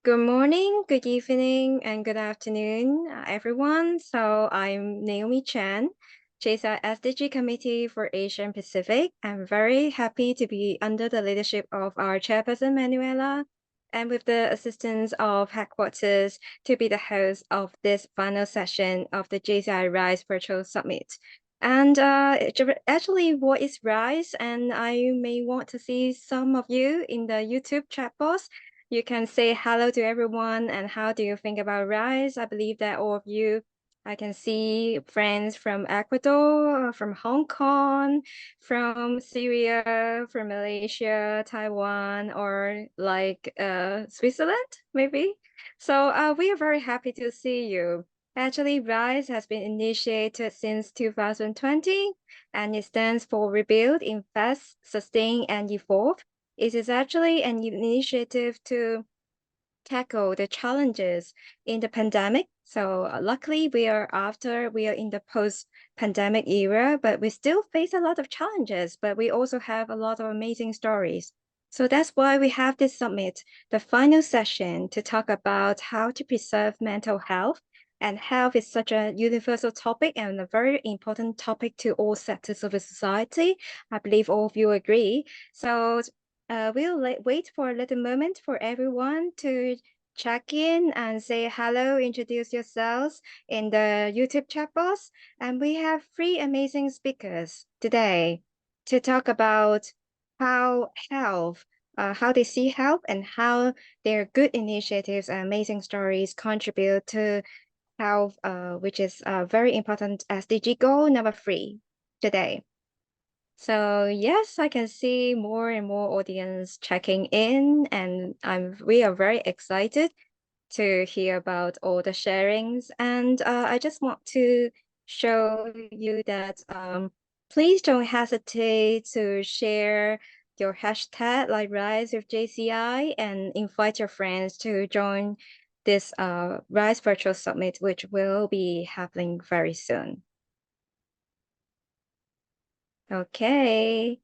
Good morning, good evening, and good afternoon, everyone. So I'm Naomi Chan, JCI SDG Committee for Asian Pacific. I'm very happy to be under the leadership of our chairperson, Manuela, and with the assistance of headquarters to be the host of this final session of the JCI RISE Virtual Summit. And actually, what is RISE? And I may want to see some of you in the YouTube chat box. You can say hello to everyone and how do you think about RISE? I believe that all of you, I can see friends from Ecuador, from Hong Kong, from Syria, from Malaysia, Taiwan, or like Switzerland, maybe. So we are very happy to see you. Actually, RISE has been initiated since 2020, and it stands for Rebuild, Invest, Sustain, and Evolve. It is actually an initiative to tackle the challenges in the pandemic. So luckily we are in the post-pandemic era, but we still face a lot of challenges, but we also have a lot of amazing stories. So that's why we have this summit, the final session, to talk about how to preserve mental health. And health is such a universal topic and a very important topic to all sectors of the society. I believe all of you agree. So we'll wait for a little moment for everyone to check in and say hello, introduce yourselves in the YouTube chat box. And we have three amazing speakers today to talk about how how they see health and how their good initiatives and amazing stories contribute to health, which is a very important SDG goal number 3 today. So yes, I can see more and more audience checking in, and we are very excited to hear about all the sharings. And I just want to show you that please don't hesitate to share your hashtag like Rise with JCI and invite your friends to join this Rise Virtual Summit, which will be happening very soon. Okay.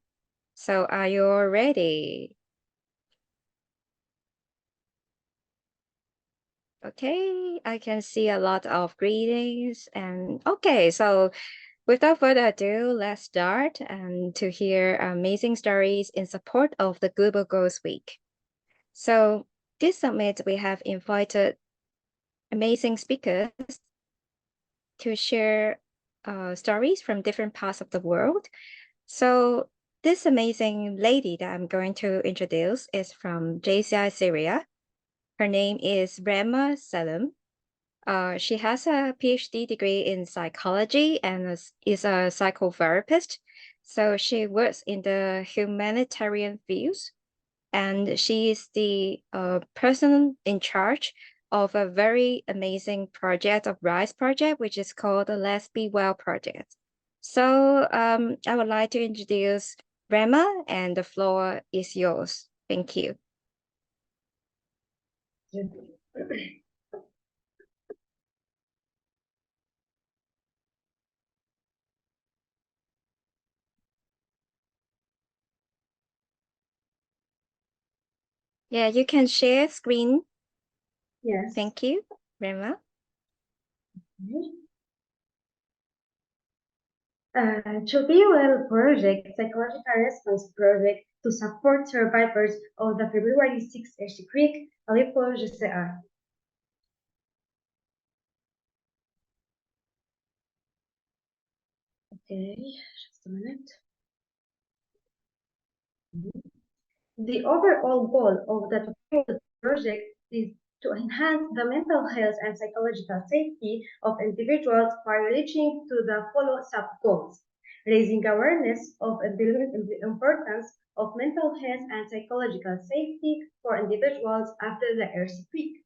So are you all ready? Okay, I can see a lot of greetings and okay, so without further ado, let's start and to hear amazing stories in support of the Global Goals Week. So this summit, we have invited amazing speakers to share stories from different parts of the world. So this amazing lady that I'm going to introduce is from JCI Syria. Her name is Rama Salem. She has a PhD degree in psychology and is a psychotherapist. So she works in the humanitarian fields, and she is the person in charge of a very amazing project of RISE project, which is called the Let's Be Well project. So I would like to introduce Rama, and the floor is yours. Thank you. Yeah, you can share screen. Yes. Thank you, Rama. To be well project, psychological response project to support survivors of the February 6th earthquake, Aleppo, JCI. Okay, just a minute. The overall goal of the project is to enhance the mental health and psychological safety of individuals by reaching to the follow sub-goals, raising awareness of the importance of mental health and psychological safety for individuals after the earthquake,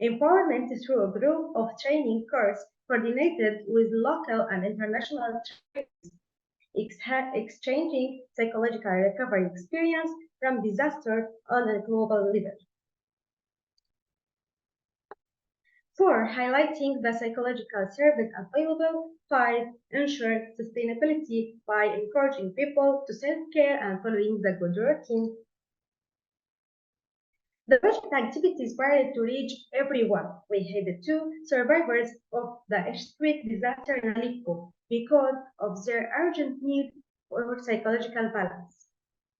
empowerment through a group of training course coordinated with local and international trainers, exchanging psychological recovery experience from disaster on a global level. 4. Highlighting the psychological service available. 5. Ensure sustainability by encouraging people to self-care and following the good routine. The project activities tried to reach everyone. We headed to survivors of the earthquake disaster in Aleppo because of their urgent need for psychological balance.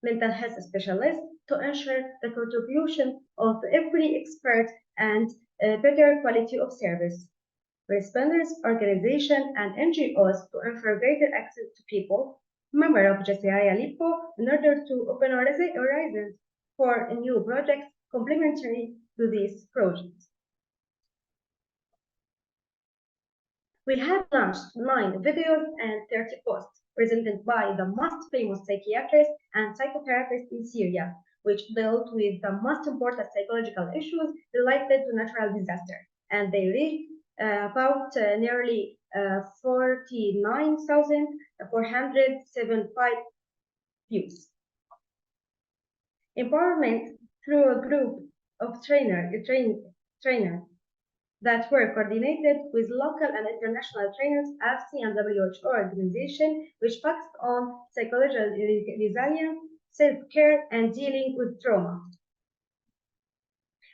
Mental health specialists to ensure the contribution of every expert and better quality of service. Responders, organizations, and NGOs to ensure greater access to people, member of JCI Aleppo, in order to open horizons for new projects complementary to these projects. We have launched 9 videos and 30 posts presented by the most famous psychiatrists and psychotherapists in Syria, which dealt with the most important psychological issues related to natural disaster. And they reached about nearly 49,475 views. Empowerment through a group of trainers that were coordinated with local and international trainers, AFSI and WHO organization, which focused on psychological resilience, self-care, and dealing with trauma.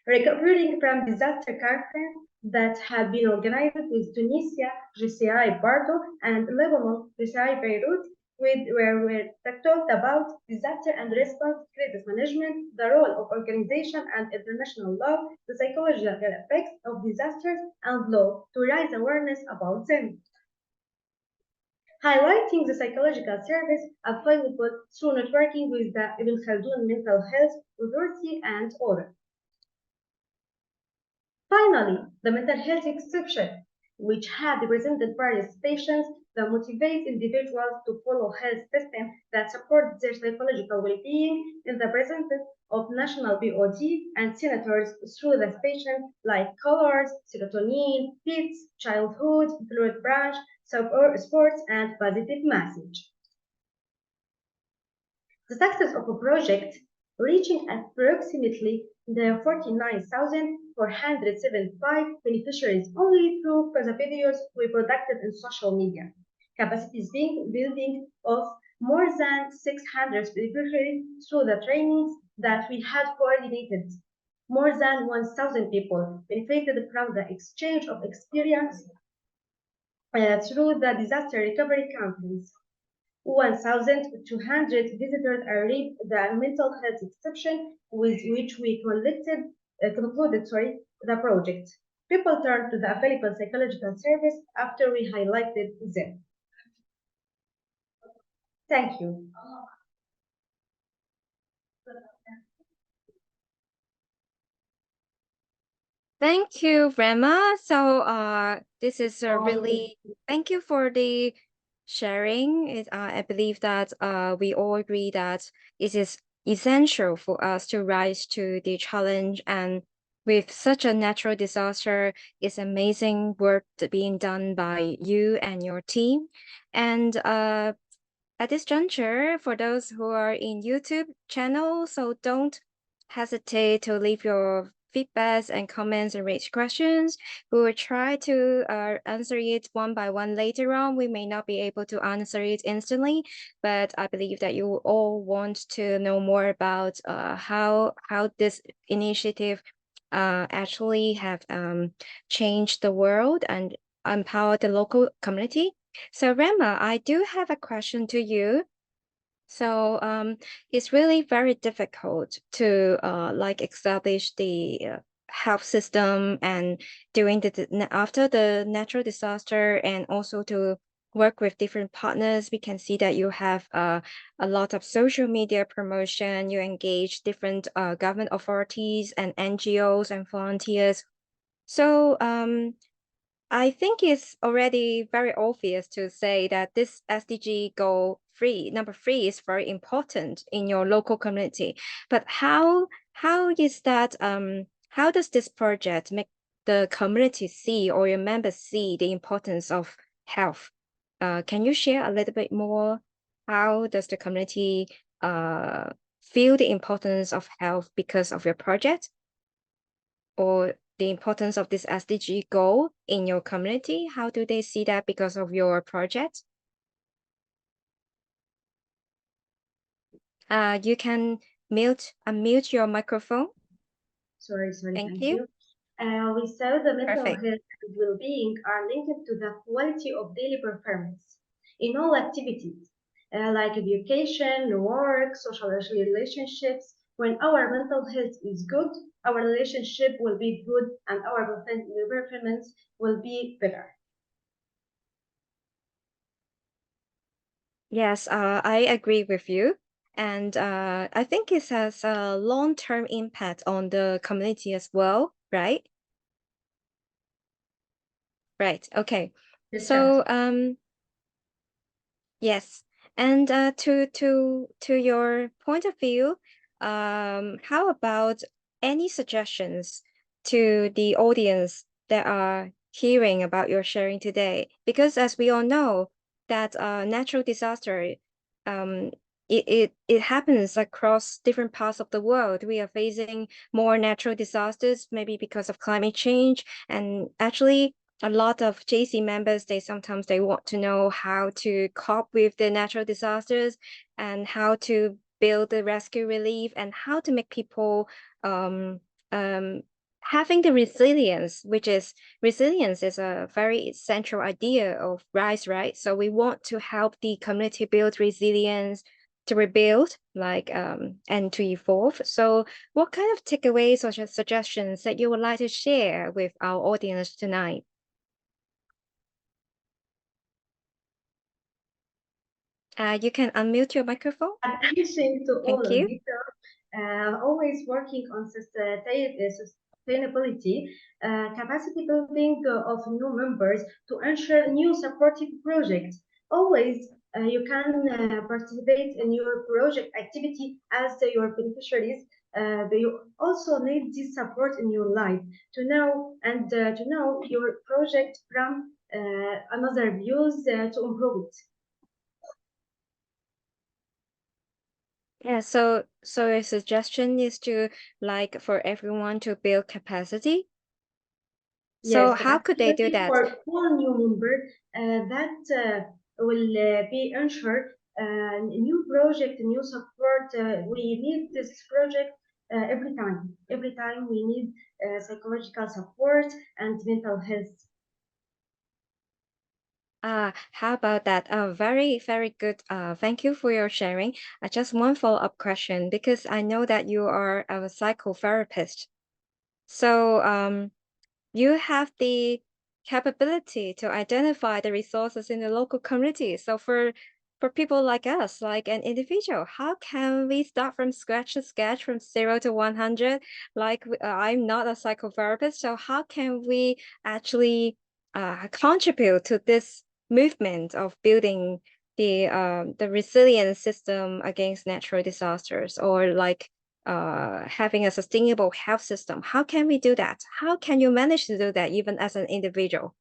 Recovering from disaster conference that had been organized with Tunisia, JCI Bardo, and Lebanon, JCI Beirut, where we talked about disaster and response crisis management, the role of organization and international law, the psychological effects of disasters and law to raise awareness about them. Highlighting the psychological service available through networking with the Ibn Khaldun Mental Health Authority and others. Finally, the mental health exception, which had represented various patients that motivate individuals to follow health systems that support their psychological well-being in the presence of national BOD and senators through the stations like colors, serotonin, PITS, childhood, fluid branch, sports, and positive message. The success of a project reaching approximately the 49,475 beneficiaries only through the videos we produced in social media. Capacities building of more than 600 beneficiaries through the trainings that we had coordinated. More than 1,000 people benefited from the exchange of experience through the disaster recovery conference. 1,200 visitors arrived the mental health exception with which we concluded the project. People turned to the available psychological service after we highlighted them. Thank you. Thank you, Rama. So this is a really thank you for the sharing. I believe that we all agree that it is essential for us to rise to the challenge, and with such a natural disaster, it's amazing work being done by you and your team. And at this juncture, for those who are in YouTube channel, so don't hesitate to leave your feedbacks and comments and raise questions. We will try to answer it one by one later on. We may not be able to answer it instantly, but I believe that you all want to know more about how this initiative actually have changed the world and empowered the local community. So Rama, I do have a question to you. So it's really very difficult to like establish the health system and during after the natural disaster, and also to work with different partners. We can see that you have a lot of social media promotion. You engage different government authorities and NGOs and volunteers. So I think it's already very obvious to say that this SDG goal number 3 is very important in your local community. But how is that how does this project make the community see, or your members see, the importance of health? Can you share a little bit more? How does the community feel the importance of health because of your project, or the importance of this SDG goal in your community? How do they see that because of your project? You can unmute your microphone. Sorry, Thank thank you. you. We saw the mental Perfect. health and well-being are linked to the quality of daily performance in all activities, like education, work, social relationships. When our mental health is good, our relationship will be good and our performance will be better. Yes, I agree with you. And I think it has a long-term impact on the community as well, right? Right. Okay. That's right. So yes. And to your point of view, how about any suggestions to the audience that are hearing about your sharing today? Because as we all know, that natural disaster, um, it happens across different parts of the world. We are facing more natural disasters, maybe because of climate change, and actually a lot of JC members, sometimes they want to know how to cope with the natural disasters and how to build the rescue relief and how to make people having the resilience, resilience is a very central idea of RISE, right? So we want to help the community build resilience to rebuild, and to evolve. So what kind of takeaways or suggestions that you would like to share with our audience tonight? You can unmute your microphone. Attention to all Thank you. details, always working on sustainability, capacity building of new members to ensure new supportive projects. Always you can participate in your project activity as your beneficiaries. They also need this support in your life to know your project from another views to improve it. Yeah, so a suggestion is to for everyone to build capacity. So Yes, how could they do capacity that? for all new member that will be ensured new project, new support. We need this project every time. Every time we need psychological support and mental health. How about that? Very, very good. Thank you for your sharing. Just one follow-up question, because I know that you are a psychotherapist. So you have the capability to identify the resources in the local community. So for people like us, like an individual, how can we start from scratch to sketch from 0 to 100? I'm not a psychotherapist, so how can we actually contribute to this movement of building the resilient system against natural disasters, or having a sustainable health system? How can we do that? How can you manage to do that even as an individual?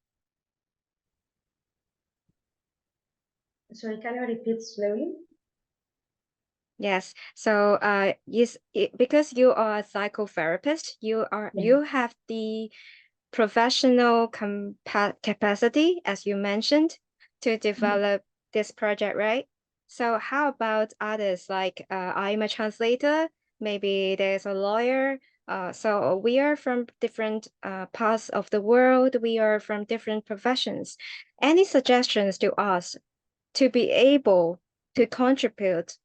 Sorry, can you repeat slowly? Yes. So because you are a psychotherapist, you have the professional capacity, as you mentioned, to develop this project, right? So how about others? I'm a translator, maybe there's a lawyer. So we are from different parts of the world. We are from different professions. Any suggestions to us to be able to contribute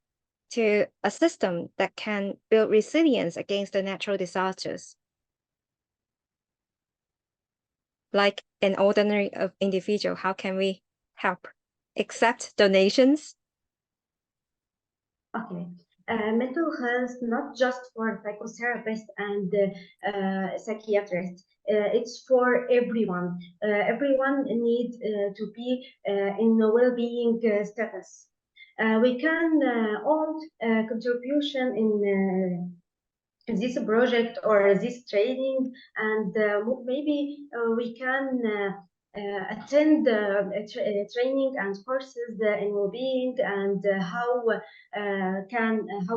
to a system that can build resilience against the natural disasters? Like an ordinary individual, how can we help? Accept donations? Okay. Mental health, not just for psychotherapists and psychiatrists. It's for everyone. Everyone needs to be in a well-being status. We can all contribution in this project or this training, and maybe we can attend training and courses in well-being and how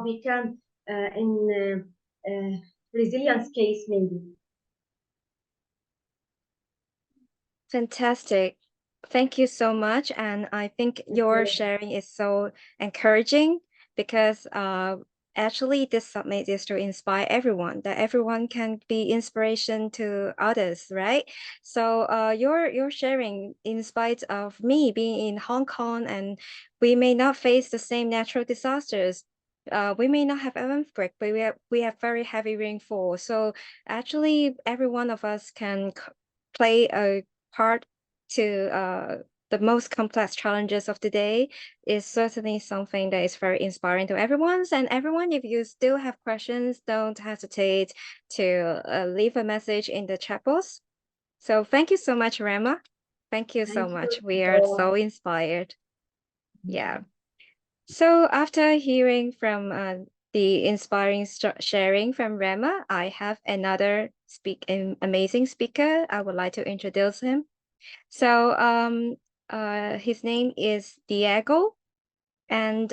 we can in resilience case maybe. Fantastic. Thank you so much. And I think your sharing is so encouraging, because actually this summit is to inspire everyone, that everyone can be inspiration to others, right? So your sharing, in spite of me being in Hong Kong and we may not face the same natural disasters, we may not have an earthquake, but we have very heavy rainfall. So actually, every one of us can play a part to the most complex challenges of the day is certainly something that is very inspiring to everyone. And everyone, if you still have questions, don't hesitate to leave a message in the chat box. So thank you so much, Rama. Thank you so Thank much. you. We are so inspired. Yeah. So after hearing from the inspiring sharing from Rama, I have another amazing speaker. I would like to introduce him. So his name is Diego, and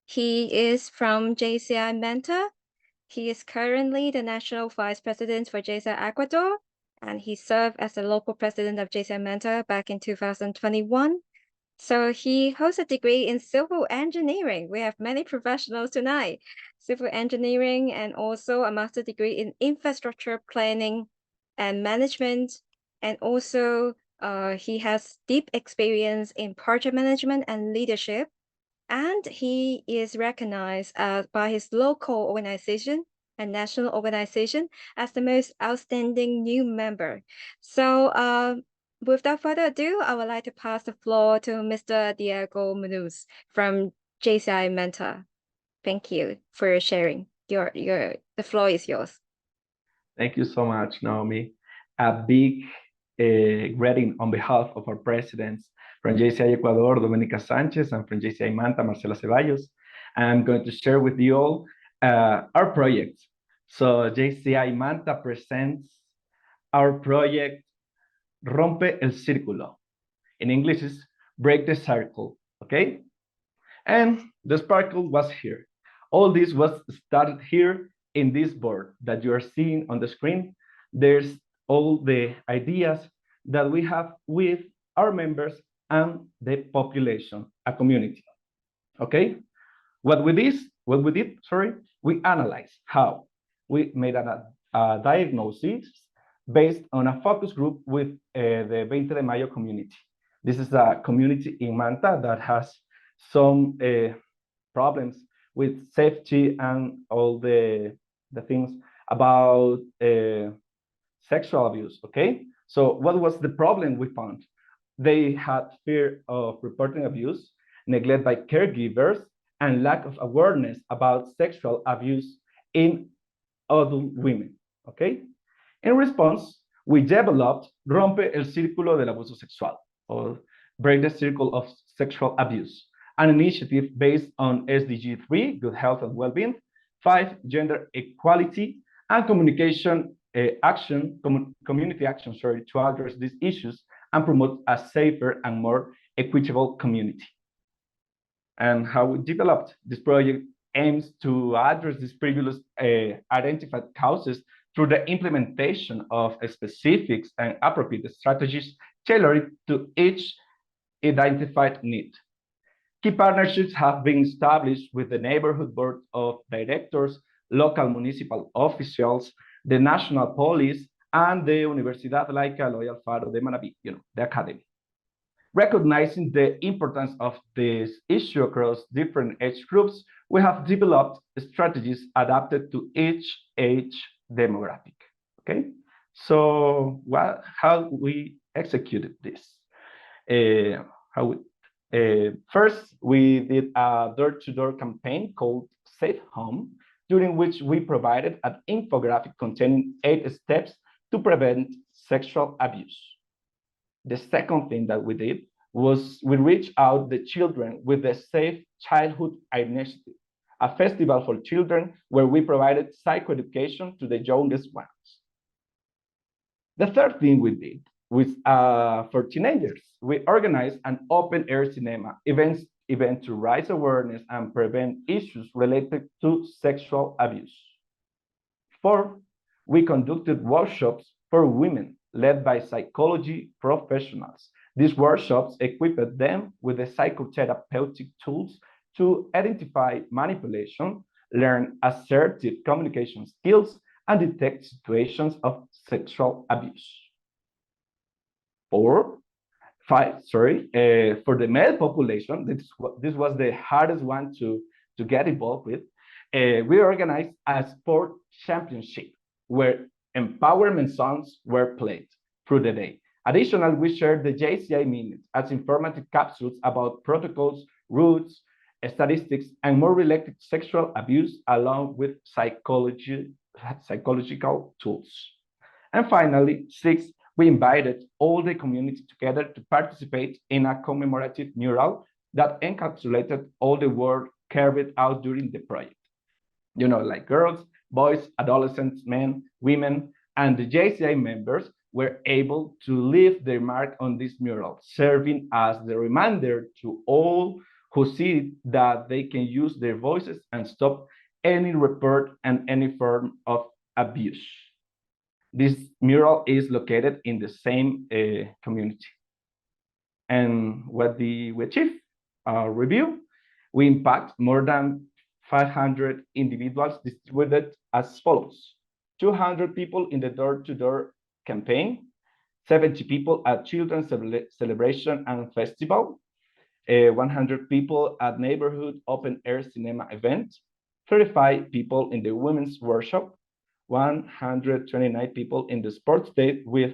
he is from JCI Mentor. He is currently the National Vice President for JCI Ecuador, and he served as the local president of JCI Mentor back in 2021. So he holds a degree in civil engineering. We have many professionals tonight. Civil engineering and also a master's degree in infrastructure planning and management. And also he has deep experience in project management and leadership. And he is recognized by his local organization and national organization as the most outstanding new member. So without further ado, I would like to pass the floor to Mr. Diego Munoz from JCI Mentor. Thank you for sharing. The floor is yours. Thank you so much, Naomi. A big greeting on behalf of our presidents from JCI Ecuador, Dominica Sanchez, and from JCI Manta, Marcela Ceballos. I'm going to share with you all our project. So JCI Manta presents our project Rompe el círculo. In English is break the circle, okay? And the sparkle was here. All this was started here in this board that you are seeing on the screen. There's all the ideas that we have with our members and the population, a community. Okay? What we did, we analyzed how we made a diagnosis based on a focus group with the 20 de Mayo community. This is a community in Manta that has some problems with safety and all the things about sexual abuse, okay? So what was the problem we found? They had fear of reporting abuse, neglect by caregivers, and lack of awareness about sexual abuse in adult women, okay? In response, we developed Rompe el Círculo del Abuso Sexual, or Break the Circle of Sexual Abuse, an initiative based on SDG 3, Good Health and Wellbeing, 5, Gender Equality, and Communication Community Action, to address these issues and promote a safer and more equitable community. And how we developed this project aims to address these previously identified causes through the implementation of specific and appropriate strategies tailored to each identified need. Key partnerships have been established with the neighborhood board of directors, local municipal officials, the national police, and the Universidad Laica Loyal Faro de Manaví, the academy. Recognizing the importance of this issue across different age groups, we have developed strategies adapted to each age demographic. Okay, so how we executed this? First, we did a door-to-door campaign called Safe Home, during which we provided an infographic containing 8 steps to prevent sexual abuse. The second thing that we did was we reached out the children with the Safe Childhood Initiative, a festival for children where we provided psychoeducation to the youngest ones. The third thing we did was for teenagers, we organized an open-air cinema event to raise awareness and prevent issues related to sexual abuse. 4, we conducted workshops for women led by psychology professionals. These workshops equipped them with the psychotherapeutic tools to identify manipulation, learn assertive communication skills, and detect situations of sexual abuse. For the male population, this was the hardest one to get involved with. We organized a sport championship where empowerment songs were played through the day. Additionally, we shared the JCI Minute as informative capsules about protocols, routes, statistics, and more related to sexual abuse, along with psychological tools. And finally, 6, we invited all the community together to participate in a commemorative mural that encapsulated all the work carried out during the project. You know, like girls, boys, adolescents, men, women, and the JCI members were able to leave their mark on this mural, serving as the reminder to all who see that they can use their voices and stop any report and any form of abuse. This mural is located in the same community. And what we achieved? Review, we impact more than 500 individuals distributed as follows: 200 people in the door-to-door campaign, 70 people at children's celebration and festival, 100 people at neighborhood open-air cinema event, 35 people in the women's workshop, 129 people in the sports day, with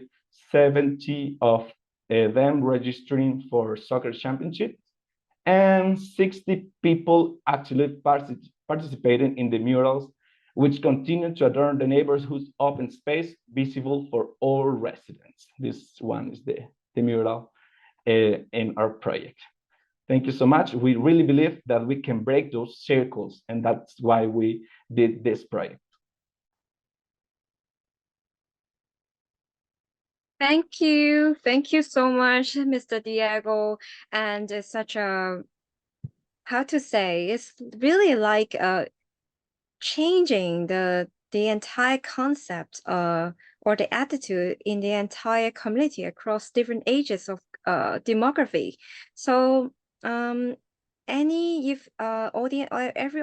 70 of them registering for soccer championships, and 60 people actually participating in the murals, which continue to adorn the neighborhood's open space, visible for all residents. This one is the mural in our project. Thank you so much. We really believe that we can break those circles, and that's why we did this project. Thank you. Thank you so much, Mr. Diego. And it's such a, how to say, it's really like changing the entire concept or the attitude in the entire community across different ages of demography. So every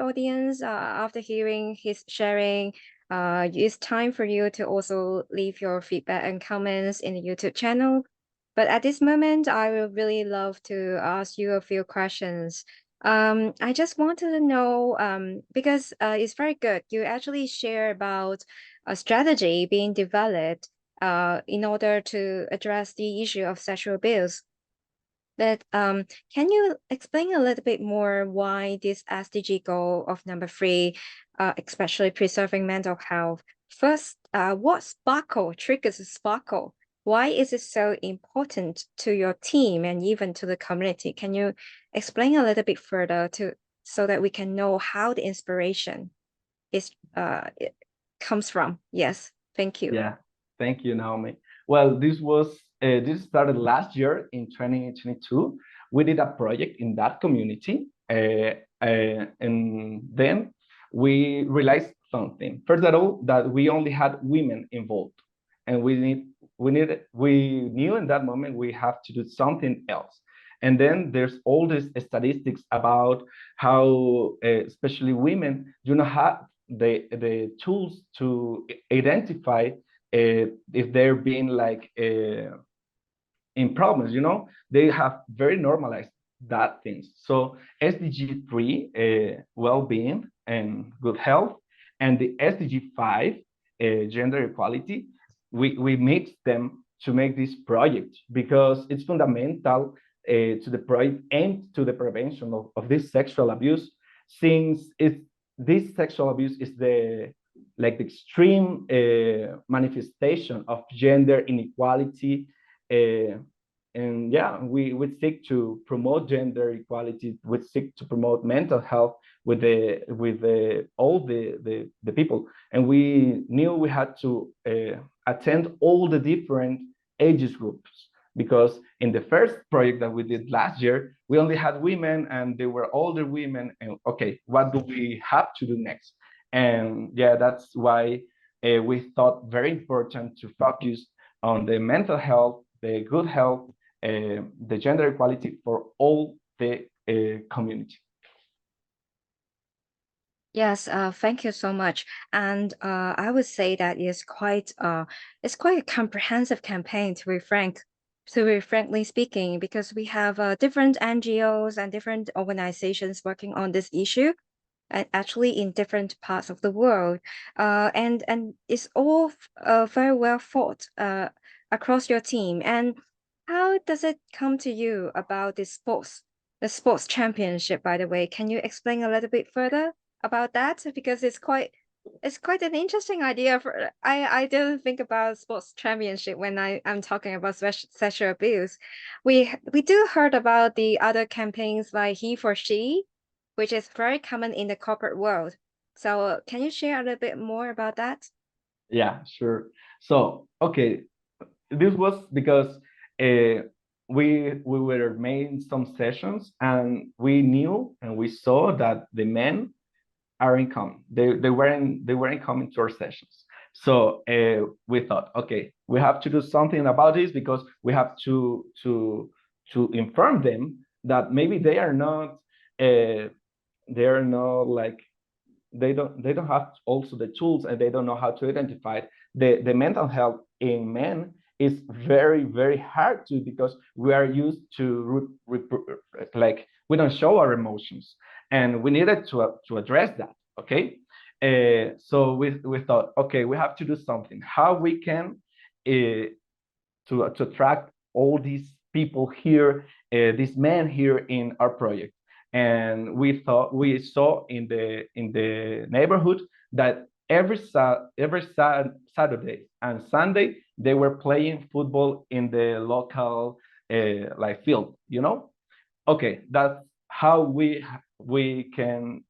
audience after hearing his sharing, it's time for you to also leave your feedback and comments in the YouTube channel. But at this moment, I would really love to ask you a few questions. I just wanted to know, because it's very good. You actually share about a strategy being developed in order to address the issue of sexual abuse. But can you explain a little bit more why this SDG goal of number 3, especially preserving mental health? First, what triggers a sparkle? Why is it so important to your team and even to the community? Can you explain a little bit further so that we can know how the inspiration it comes from? Yes, thank you. Yeah, thank you, Naomi. Well, this started last year in 2022. We did a project in that community, and then we realized something. First of all, that we only had women involved, and we knew in that moment we have to do something else. And then there's all these statistics about how especially women do not have the tools to identify if they're being like in problems, they have very normalized that things. So SDG 3, well-being and good health, and the SDG 5, gender equality, we mix them to make this project because it's fundamental to the project and to the prevention of this sexual abuse, since this sexual abuse is the extreme manifestation of gender inequality. And yeah, we seek to promote gender equality. We seek to promote mental health with all the people. And we knew we had to attend all the different ages groups, because in the first project that we did last year, we only had women and they were older women. And okay, what do we have to do next? And yeah, that's why we thought very important to focus on the mental health, the good health, the gender equality for all the community. Yes, thank you so much. And I would say that it's quite a comprehensive campaign to be frankly speaking, because we have different NGOs and different organizations working on this issue, and actually in different parts of the world. And it's all very well thought across your team. And how does it come to you about the sports championship, by the way? Can you explain a little bit further about that? Because it's quite an interesting idea for I didn't think about sports championship when I'm talking about sexual abuse. We do heard about the other campaigns like he for she, which is very common in the corporate world. So can you share a little bit more about that? Yeah, sure. So, okay, this was because we were making some sessions and we knew and we saw that the men aren't coming. They weren't coming to our sessions. So we thought, okay, we have to do something about this because we have to inform them that maybe they are not like they don't have also the tools, and they don't know how to identify the mental health in men is very, very hard to, because we are used to like we don't show our emotions, and we needed to address that. Okay, so we thought, okay, we have to do something how we can uh, to attract all these people here, these men here in our project. And we saw in the neighborhood that Saturday and Sunday they were playing football in the local like field. Okay, that's how we can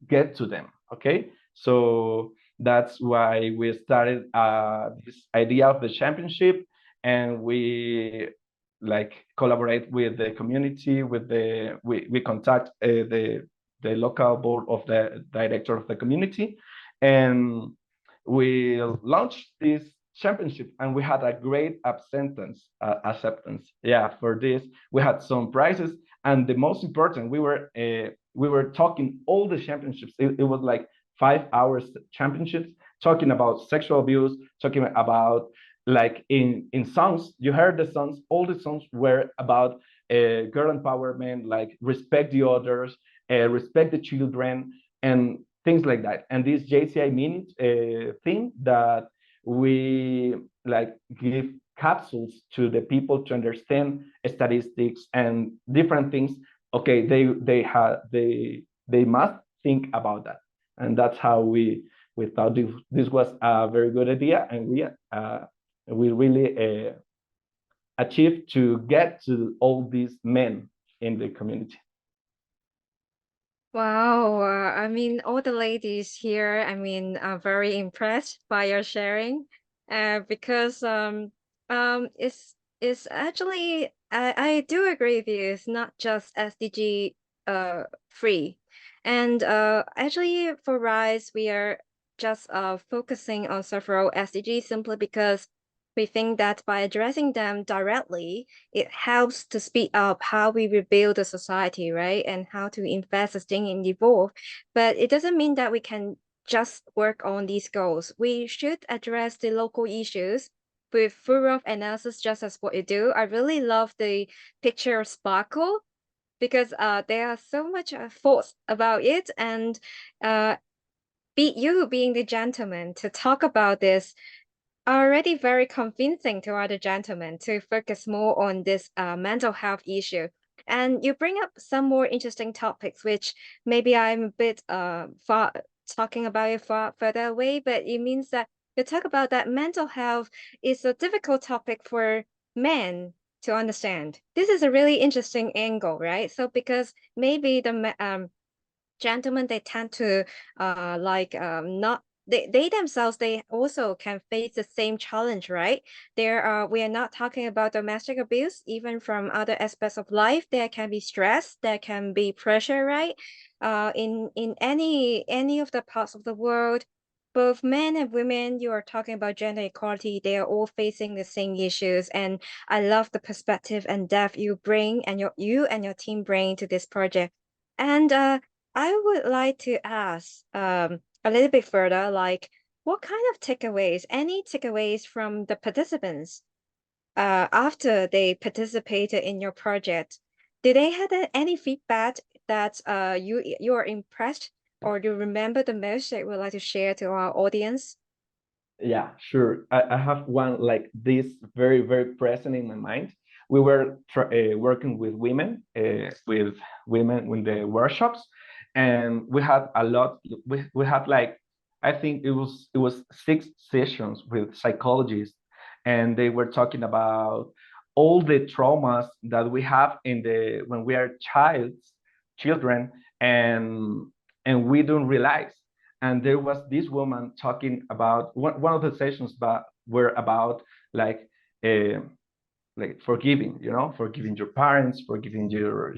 get to them. Okay, so that's why we started this idea of the championship, and we like collaborate with the community, we contact the local board of the director of the community, and we launched this championship, and we had a great acceptance, yeah, for this. We had some prizes, and the most important, we were talking all the championships. It was like 5 hours championships, talking about sexual abuse, talking about, like, in songs, you heard the songs, all the songs were about girl empowerment, like respect the others, respect the children, and things like that. And this JCI minute thing that we like give capsules to the people to understand statistics and different things. Okay, they must think about that, and that's how we thought this was a very good idea, and we really achieved to get to all these men in the community. Wow, I mean, all the ladies here, I mean, are very impressed by your sharing, because it's actually I do agree with you. It's not just SDG free, and actually for RISE we are just focusing on several SDGs simply because we think that by addressing them directly, it helps to speed up how we rebuild the society, right? And how to invest, sustain, and evolve. But it doesn't mean that we can just work on these goals. We should address the local issues with thorough analysis, just as what you do. I really love the picture of Sparkle because there are so much thoughts about it, and uh, you being the gentleman to talk about this already very convincing to other gentlemen to focus more on this mental health issue. And you bring up some more interesting topics, which maybe I'm a bit far talking about it far further away, but it means that you talk about that mental health is a difficult topic for men to understand. This is a really interesting angle, right? So because maybe gentlemen, they tend to not they themselves, they also can face the same challenge, right? We are not talking about domestic abuse. Even from other aspects of life, there can be stress, there can be pressure, right? In any of the parts of the world, both men and women, you are talking about gender equality, they are all facing the same issues. And I love the perspective and depth you bring, and you and your team bring to this project. And I would like to ask a little bit further, like what kind of takeaways, any takeaways from the participants after they participated in your project? Did they have any feedback that you are impressed or you remember the most that you would like to share to our audience? Yeah, sure. I have one like this very, very present in my mind. We were working with women in the workshops, and we had a lot. We had like, I think it was 6 sessions with psychologists, and they were talking about all the traumas that we have in the when we are children, and we don't realize. And there was this woman talking about one of the sessions, but were about like uh, like forgiving, forgiving your parents, forgiving your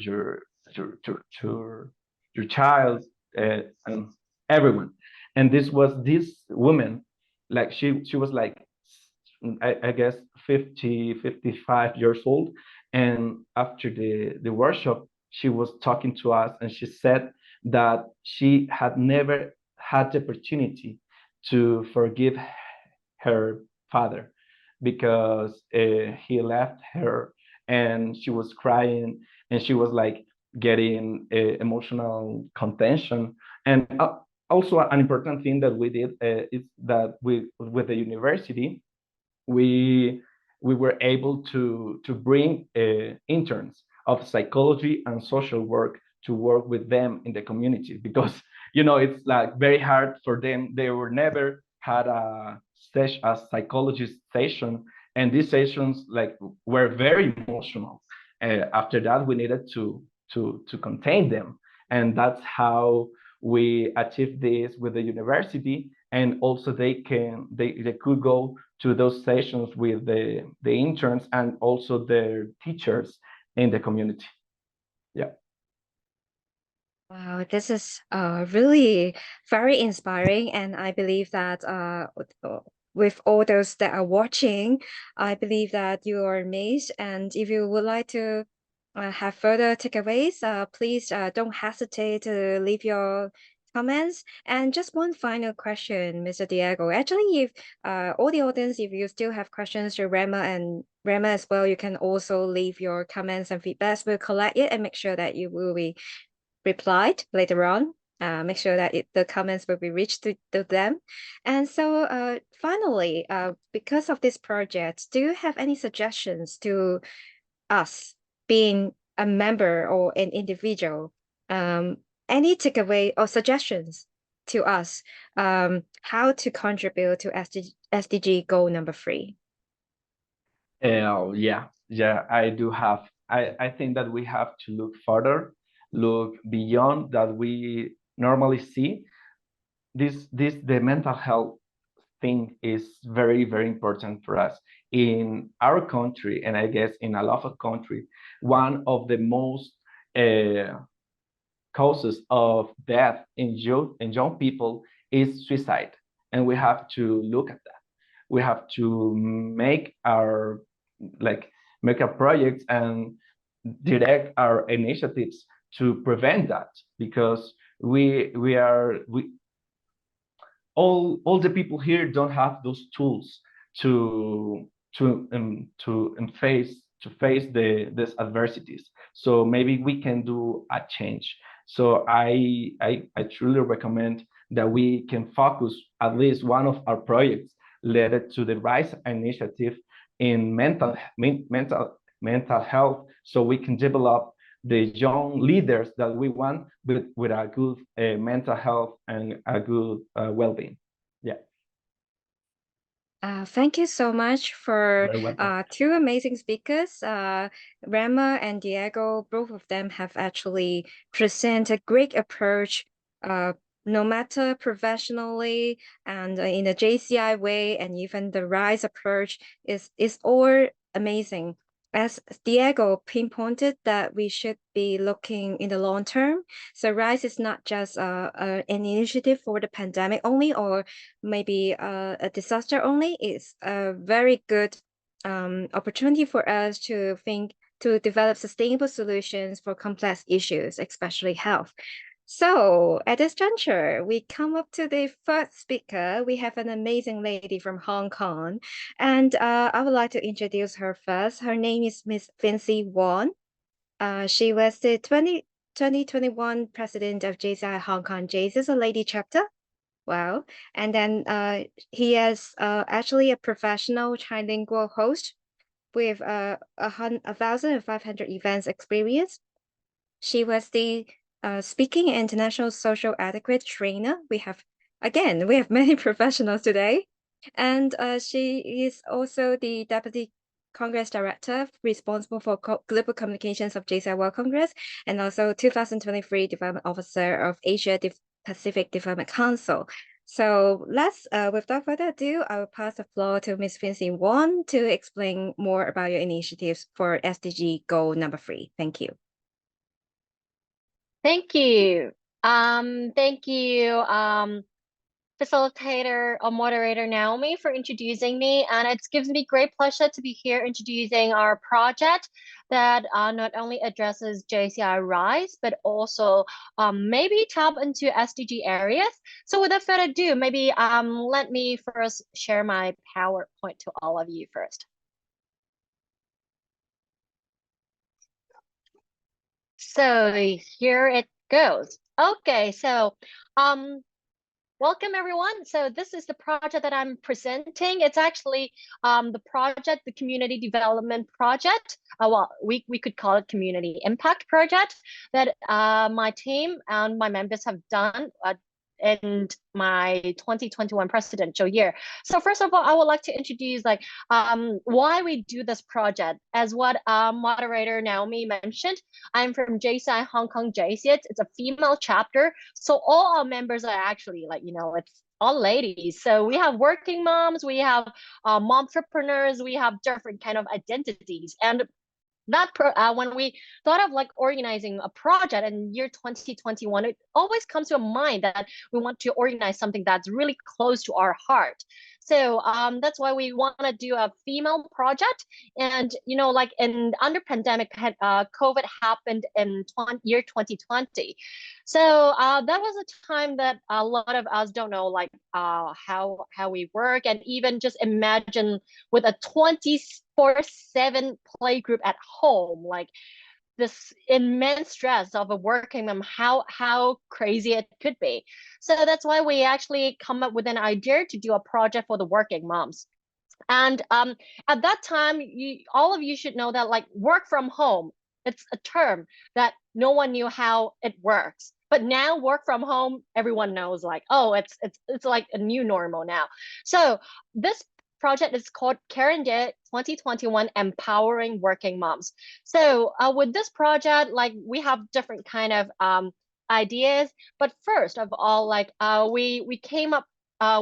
child, and everyone. And this woman, like she was like, I guess 50, 55 years old. And after the workshop, she was talking to us, and she said that she had never had the opportunity to forgive her father because he left her, and she was crying, and she was like getting emotional contention. And also an important thing that we did is that with the university, we we were able to bring interns of psychology and social work to work with them in the community, because it's like very hard for them. They were never had a psychologist session, and these sessions like were very emotional. After that, we needed to contain them, and that's how we achieved this with the university. And also they could go to those sessions with the interns and also their teachers in the community. Yeah. Wow, this is really very inspiring, and I believe that with all those that are watching, I believe that you are amazed. And if you would like to have further takeaways, please don't hesitate to leave your comments. And just one final question, Mr. Diego. Actually, if all the audience, if you still have questions to Rama as well, you can also leave your comments and feedbacks. We'll collect it and make sure that you will be replied later on. Make sure that the comments will be reached to them. And so finally, because of this project, do you have any suggestions to us being a member or an individual? Any takeaway or suggestions to us how to contribute to SDG goal number 3? Yeah, I do have. I think that we have to look further, look beyond that we normally see. The mental health thing is very, very important for us in our country, and I guess in a lot of countries. One of the most causes of death in young people is suicide, and we have to look at that. We have to make our projects and direct our initiatives to prevent that, because we all the people here don't have those tools to face these adversities. So maybe we can do a change. So I truly recommend that we can focus at least one of our projects related to the RISE initiative in mental health, so we can develop the young leaders that we want with a good mental health and a good well-being. Yeah. Thank you so much for Very welcome. 2 amazing speakers. Rama and Diego, both of them have actually presented great approach, no matter professionally and in a JCI way, and even the RISE approach is all amazing. As Diego pinpointed that we should be looking in the long term. So RISE is not just an initiative for the pandemic only, or maybe a disaster only. It's a very good opportunity for us to develop sustainable solutions for complex issues, especially health. So at this juncture, we come up to the first speaker. We have an amazing lady from Hong Kong, and I would like to introduce her first. Her name is Miss Vincy Won. She was the 2021 president of JCI Hong Kong. JCI is a lady chapter. Wow. And then he is actually a professional trilingual host with 1,500 events experience. She was the speaking international social etiquette trainer. We have many professionals today. And she is also the deputy Congress Director responsible for global communications of JCI World Congress, and also 2023 Development Officer of Asia Pacific Development Council. So let's, without further ado, I will pass the floor to Ms. Vincy Won to explain more about your initiatives for SDG goal number 3. Thank you. Thank you. Thank you, facilitator or moderator Naomi, for introducing me. And it gives me great pleasure to be here introducing our project that not only addresses JCI RISE, but also maybe tap into SDG areas. So without further ado, maybe let me first share my PowerPoint to all of you first. So here it goes. Okay, so welcome everyone. So this is the project that I'm presenting. It's actually the community development project. Well, we could call it community impact project that my team and my members have done in my 2021 presidential year. So first of all, I would like to introduce why we do this project. As what moderator Naomi mentioned, I'm from JCI Hong Kong JCI. It's a female chapter. So all our members are actually it's all ladies. So we have working moms, we have momtrepreneurs, we have different kind of identities. And that when we thought of organizing a project in year 2021, it always comes to a mind that we want to organize something that's really close to our heart. So that's why we want to do a female project. And under pandemic, COVID happened in year 2020. So that was a time that a lot of us don't know how we work, and even just imagine with a 24/7 play group at home, this immense stress of a working mom, how crazy it could be. So that's why we actually come up with an idea to do a project for the working moms. And at that time, all of you should know that work from home, it's a term that no one knew how it works. But now work from home, everyone knows it's like a new normal now. So this project is called Karen Day 2021 Empowering Working Moms. So with this project, we have different kind of ideas. But first of all, we came up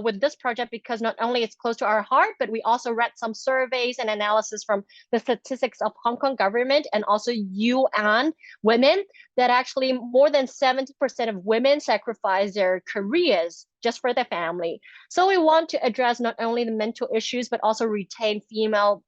with this project because not only it's close to our heart, but we also read some surveys and analysis from the statistics of Hong Kong government and also UN women that actually more than 70% of women sacrifice their careers just for their family. So we want to address not only the mental issues, but also retain female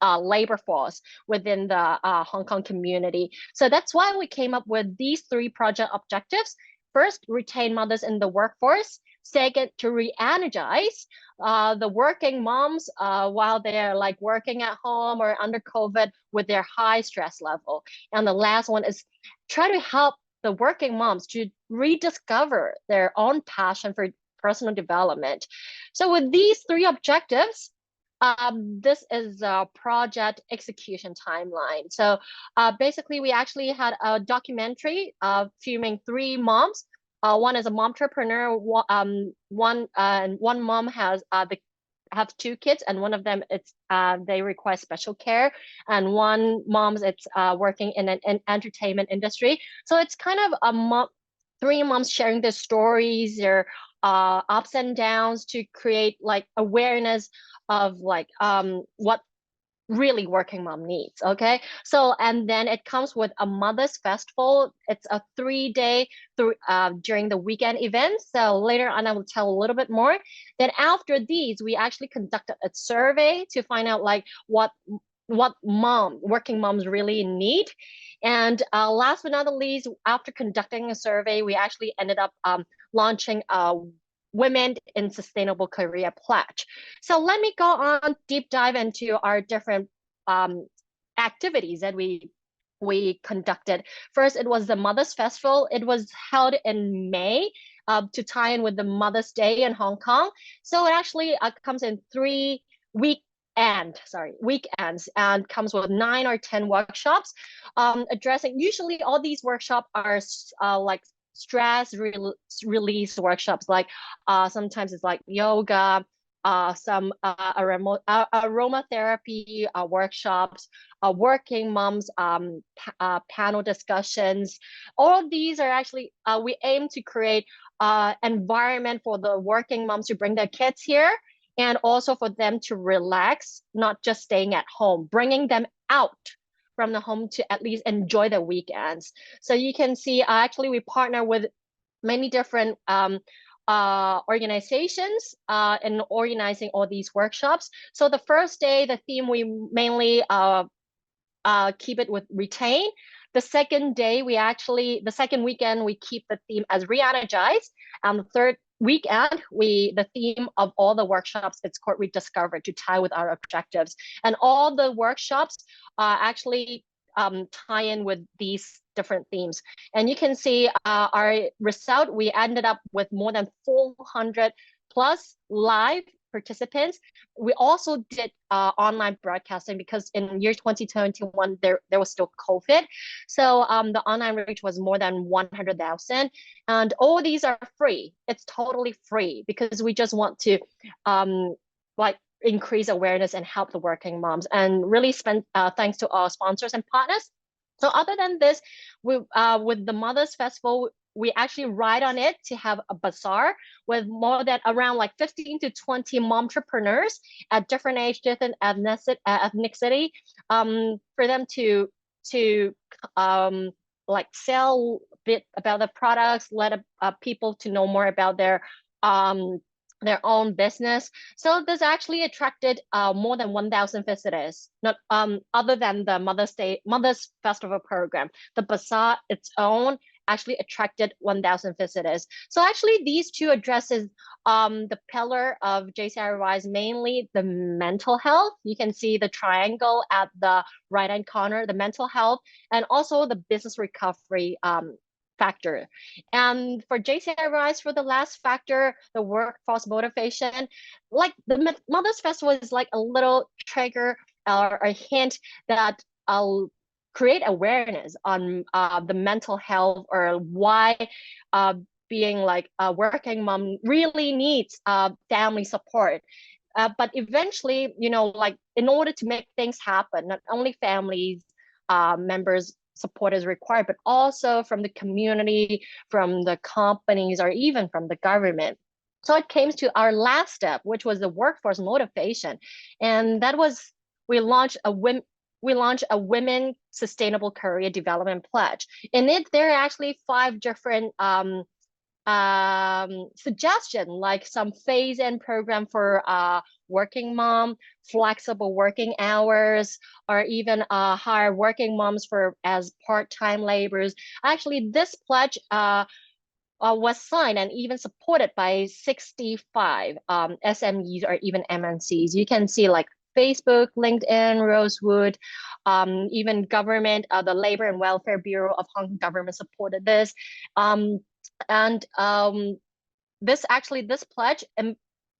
labor force within the Hong Kong community. So that's why we came up with these 3 project objectives. First, retain mothers in the workforce. Second, to re-energize the working moms while they're working at home or under COVID with their high stress level. And the last one is try to help the working moms to rediscover their own passion for personal development. So with these 3 objectives, this is a project execution timeline. So basically, we actually had a documentary filming 3 moms. One is a momtrepreneur. One mom has have 2 kids, and one of them they require special care, and one mom's working in an entertainment industry. So it's kind of 3 moms sharing their stories, their ups and downs to create awareness of what really working mom needs. Okay, so and then it comes with a mother's festival. It's a 3-day during the weekend event. So later on I will tell a little bit more. Then after these, we actually conducted a survey to find out what what working moms really need. And last but not the least, after conducting a survey, we actually ended up launching a Women in Sustainable Career Pledge. So let me go on deep dive into our different activities that we conducted. First, it was the Mother's Festival. It was held in May to tie in with the Mother's Day in Hong Kong. So it actually comes in 3 weekends, and comes with 9 or 10 workshops addressing. Usually all these workshops are like stress release workshops, like sometimes it's like yoga, some aromatherapy workshops, working moms panel discussions. All of these are actually, we aim to create environment for the working moms to bring their kids here, and also for them to relax, not just staying at home, bringing them out from the home to at least enjoy the weekends. So you can see, actually we partner with many different organizations in organizing all these workshops. So the first day, the theme, we mainly keep it with retain. The second day, the second weekend, we keep the theme as re-energize. And the third weekend, the theme of all the workshops, it's called rediscover, to tie with our objectives. And all the workshops actually tie in with these different themes. And you can see our result, we ended up with more than 400 plus live participants. We also did online broadcasting, because in year 2021 there was still COVID, so the online reach was more than 100,000, and all these are free. It's totally free, because we just want to like increase awareness and help the working moms, and really spend thanks to our sponsors and partners. So other than this, with the Mother's Festival, we actually ride on it to have a bazaar with more than around like 15 to 20 momtrepreneurs at different age, different ethnicity, for them to like sell a bit about the products, let people to know more about their own business. So this actually attracted more than 1,000 visitors. Not other than the Mother's Festival program, the bazaar its own actually attracted 1,000 visitors. So actually these two addresses the pillar of JCI RISE, mainly the mental health. You can see the triangle at the right-hand corner, the mental health, and also the business recovery factor. And for JCI RISE, for the last factor, the workforce motivation, like the Mother's Festival is like a little trigger or a hint that I'll create awareness on the mental health, or why being like a working mom really needs family support. But eventually, you know, like in order to make things happen, not only families members support is required, but also from the community, from the companies, or even from the government. So it came to our last step, which was the workforce motivation. And that was, we launched a Women Sustainable Career Development Pledge. In it, there are actually 5 different suggestion, like some phase-in program for working mom, flexible working hours, or even hire working moms as part-time laborers. Actually, this pledge was signed and even supported by 65 SMEs or even MNCs. You can see like Facebook, LinkedIn, Rosewood, even government, the Labor and Welfare Bureau of Hong Kong government supported this. This pledge,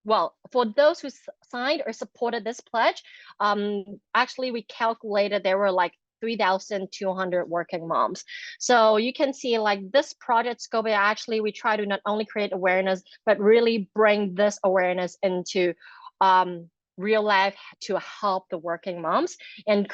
well, for those who signed or supported this pledge, actually we calculated there were like 3,200 working moms. So you can see like this project scope, actually we try to not only create awareness, but really bring this awareness into real life to help the working moms and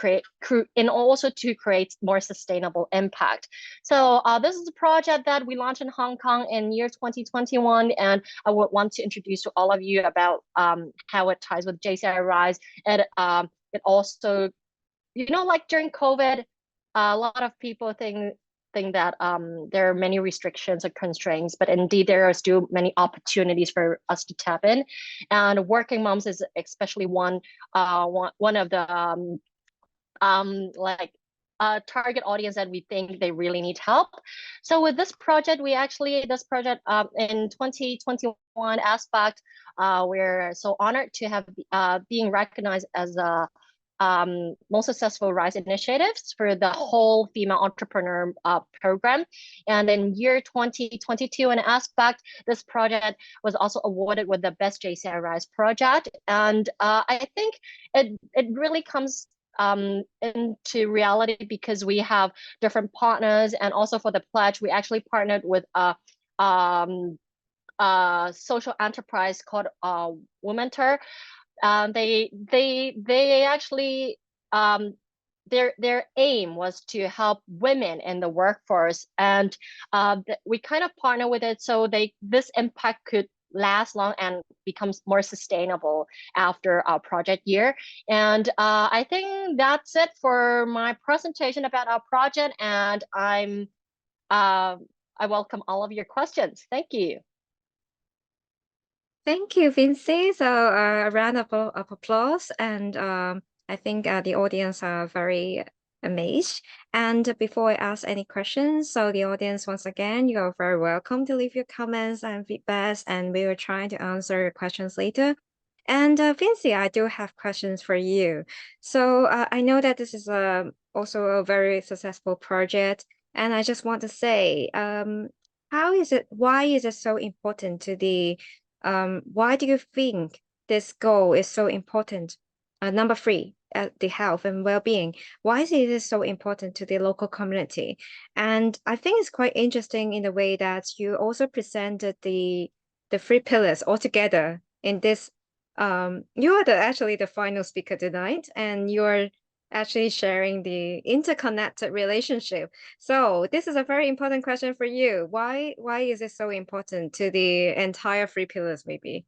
also to create more sustainable impact. So this is a project that we launched in Hong Kong in year 2021, and I would want to introduce to all of you about how it ties with JCI RISE. And it also, you know, like during COVID, a lot of people think that there are many restrictions or constraints, but indeed there are still many opportunities for us to tap in. And working moms is especially one of the like a target audience that we think they really need help. So with this project, in 2021 aspect, we're so honored to have being recognized as a most successful RISE initiatives for the whole female entrepreneur program. And in year 2022 an aspect, this project was also awarded with the best JCI RISE project. And I think it really comes into reality because we have different partners, and also for the pledge, we actually partnered with a social enterprise called Womentor. They actually their aim was to help women in the workforce, and we kind of partner with it so this impact could last long and becomes more sustainable after our project year. And I think that's it for my presentation about our project, and I welcome all of your questions. Thank you. Thank you, Vincy. So a round of applause, and I think the audience are very amazed. And before I ask any questions, so the audience, once again, you are very welcome to leave your comments and feedbacks, and we will try to answer your questions later. And Vincy, I do have questions for you. So I know that this is also a very successful project, and I just want to say, why is it so important to the why do you think this goal is so important? Number 3, the health and well-being. Why is it so important to the local community? And I think it's quite interesting in the way that you also presented the 3 pillars all together in this. You are actually the final speaker tonight, and you're actually sharing the interconnected relationship. So this is a very important question for you. Why is it so important to the entire 3 pillars, maybe?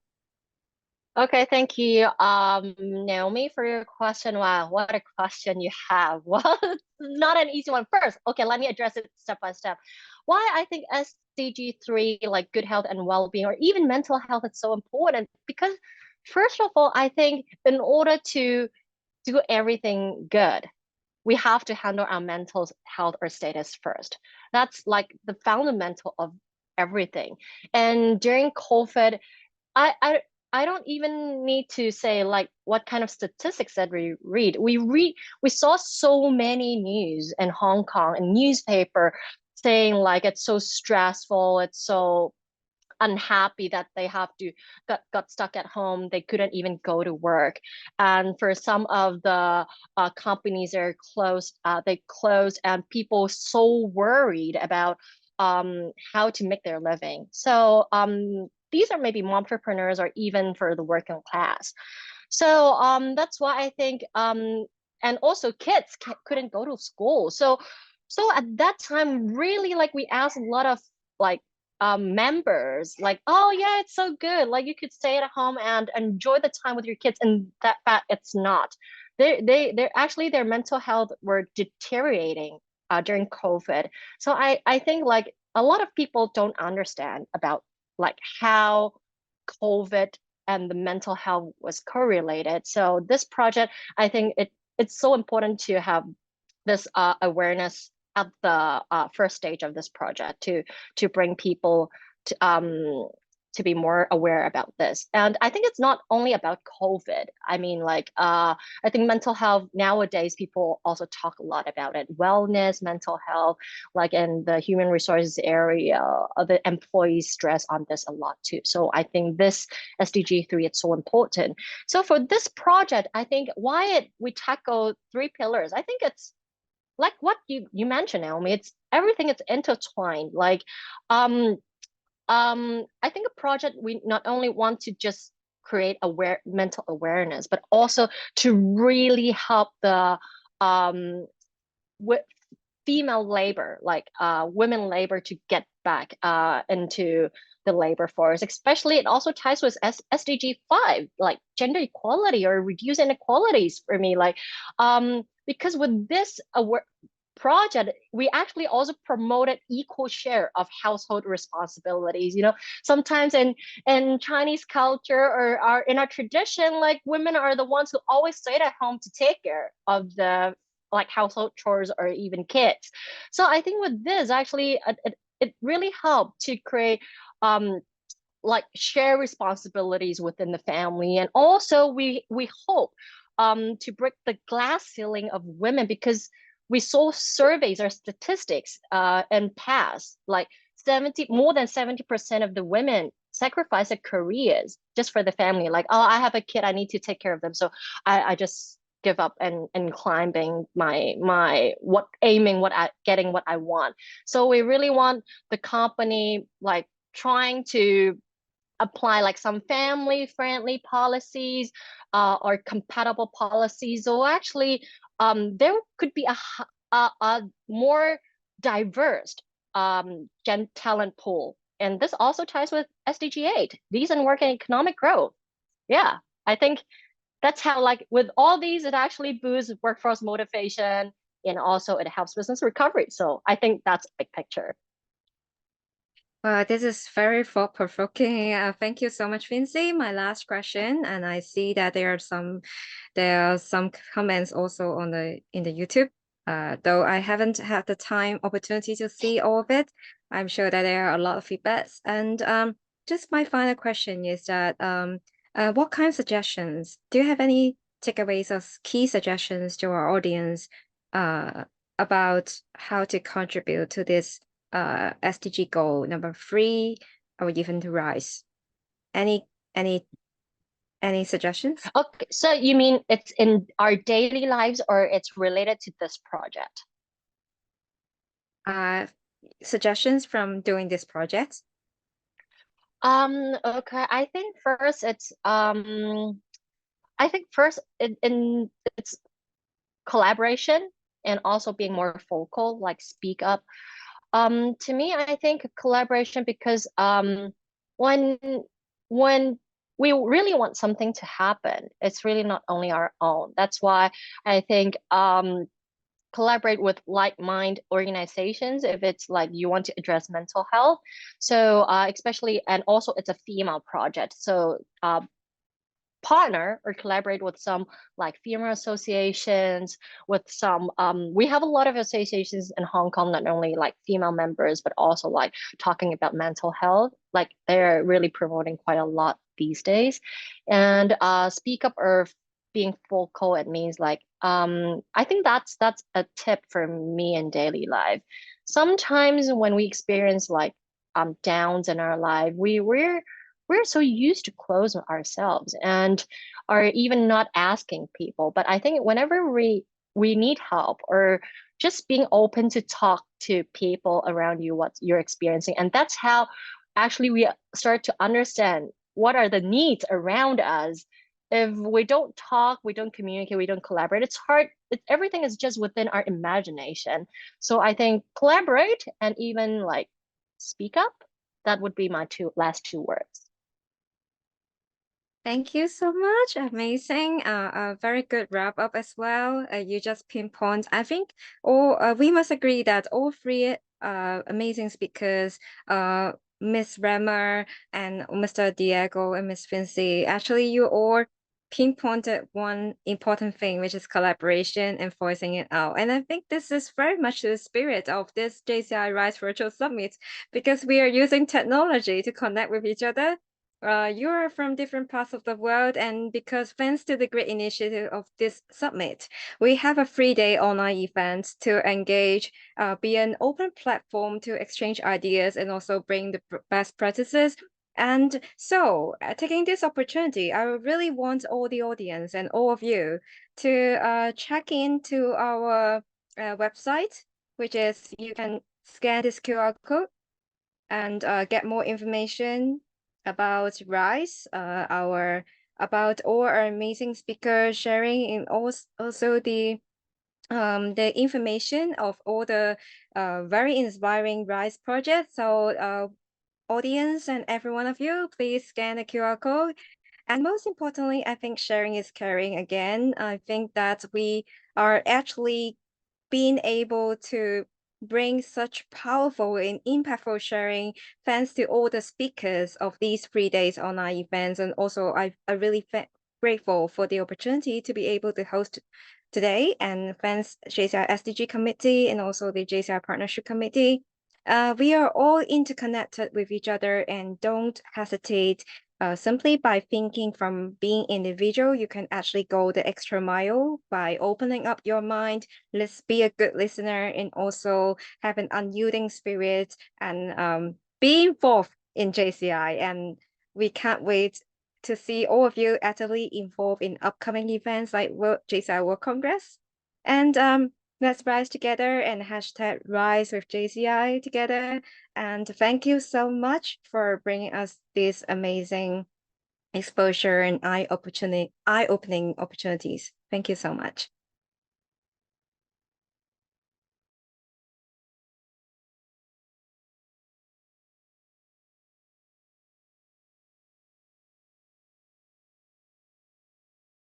Okay, thank you, Naomi, for your question. Wow, what a question you have. Well, not an easy one. First, okay, let me address it step by step. Why I think SDG 3, like good health and well-being, or even mental health, is so important. Because first of all, I think in order to do everything good, we have to handle our mental health or status first. That's like the fundamental of everything. And during COVID, I don't even need to say like what kind of statistics that we read. We saw so many news in Hong Kong and newspaper saying like it's so stressful, it's so unhappy that they have to got stuck at home, they couldn't even go to work. And for some of the companies are closed, they closed, and people so worried about how to make their living. So these are maybe entrepreneurs or even for the working class. So that's why I think and also kids couldn't go to school. So at that time, really, like we asked a lot of like members, like, oh yeah, it's so good, like you could stay at home and enjoy the time with your kids, and that fact it's not. They're actually, their mental health were deteriorating during COVID. So I think like a lot of people don't understand about like how COVID and the mental health was correlated. So this project, I think it's so important to have this awareness at the first stage of this project to bring people to be more aware about this. And I think it's not only about COVID. I mean, like, I think mental health nowadays, people also talk a lot about it. Wellness, mental health, like in the human resources area, the employees stress on this a lot too. So I think this SDG 3 is so important. So for this project, I think we tackle 3 pillars. I think it's like what you mentioned, Naomi, it's everything, it's intertwined. Like I think a project, we not only want to just create mental awareness, but also to really help the with female labor, like women labor, to get back into the labor force. Especially, it also ties with SDG 5, like gender equality or reduce inequalities for me. Like because with this project, we actually also promoted equal share of household responsibilities. You know, sometimes in Chinese culture or in our tradition, like women are the ones who always stay at home to take care of the like household chores or even kids. So I think with this, actually, it really helped to create like share responsibilities within the family. And also we hope to break the glass ceiling of women, because we saw surveys or statistics in past, like more than 70% of the women sacrifice their careers just for the family. Like, oh, I have a kid, I need to take care of them, so I just give up and climbing getting what I want. So we really want the company like trying to apply like some family friendly policies or compatible policies. So actually there could be a more diverse gen talent pool. And this also ties with SDG 8, decent work and economic growth. Yeah, I think that's how, like with all these, it actually boosts workforce motivation, and also it helps business recovery. So I think that's a big picture. This is very thought-provoking. Thank you so much, Vincy. My last question, and I see that there are some comments also in the YouTube. Though I haven't had the opportunity to see all of it, I'm sure that there are a lot of feedbacks. And just my final question is that what kind of suggestions do you have? Any takeaways or key suggestions to our audience about how to contribute to this SDG goal number 3, or even to RISE? Any suggestions? Okay, so you mean it's in our daily lives or it's related to this project? Suggestions from doing this project? Okay, I think first it's it's collaboration, and also being more vocal, like speak up. To me, I think collaboration, because when we really want something to happen, it's really not only our own. That's why I think collaborate with like-minded organizations if it's like you want to address mental health. So especially, and also it's a female project, so partner or collaborate with some like female associations, with some we have a lot of associations in Hong Kong, not only like female members, but also like talking about mental health. Like they're really promoting quite a lot these days. And speak up or being vocal, it means like I think that's a tip for me in daily life. Sometimes when we experience like downs in our life, we're so used to closing ourselves and are even not asking people. But I think whenever we need help, or just being open to talk to people around you what you're experiencing, and that's how actually we start to understand what are the needs around us. If we don't talk, we don't communicate, we don't collaborate, it's hard. Everything is just within our imagination. So I think collaborate and even like speak up, that would be my last two words. Thank you so much. Amazing. A very good wrap up as well. You just pinpoint. I think we must agree that all three amazing speakers, Miss Rama and Mr. Diego and Miss Vincy, actually you all pinpointed one important thing, which is collaboration and voicing it out. And I think this is very much the spirit of this JCI RISE Virtual Summit, because we are using technology to connect with each other. You are from different parts of the world, and because thanks to the great initiative of this summit, we have a 3-day online event to engage, be an open platform to exchange ideas and also bring the best practices. And so, taking this opportunity, I really want all the audience and all of you to check into our website, which is you can scan this QR code and get more information about RISE, about all our amazing speakers sharing, and also the information of all the very inspiring RISE projects. So audience and every one of you, please scan the QR code. And most importantly, I think sharing is caring again. I think that we are actually being able to bring such powerful and impactful sharing thanks to all the speakers of these 3 days online events. And also I really grateful for the opportunity to be able to host today, and thanks JCI SDG Committee and also the JCI Partnership Committee. We are all interconnected with each other, and don't hesitate. Simply by thinking from being individual, you can actually go the extra mile by opening up your mind. Let's be a good listener and also have an unyielding spirit and be involved in JCI. And we can't wait to see all of you actively involved in upcoming events like JCI World Congress. And let's rise together and hashtag rise with JCI together. And thank you so much for bringing us this amazing exposure and eye-opening opportunities. Thank you so much.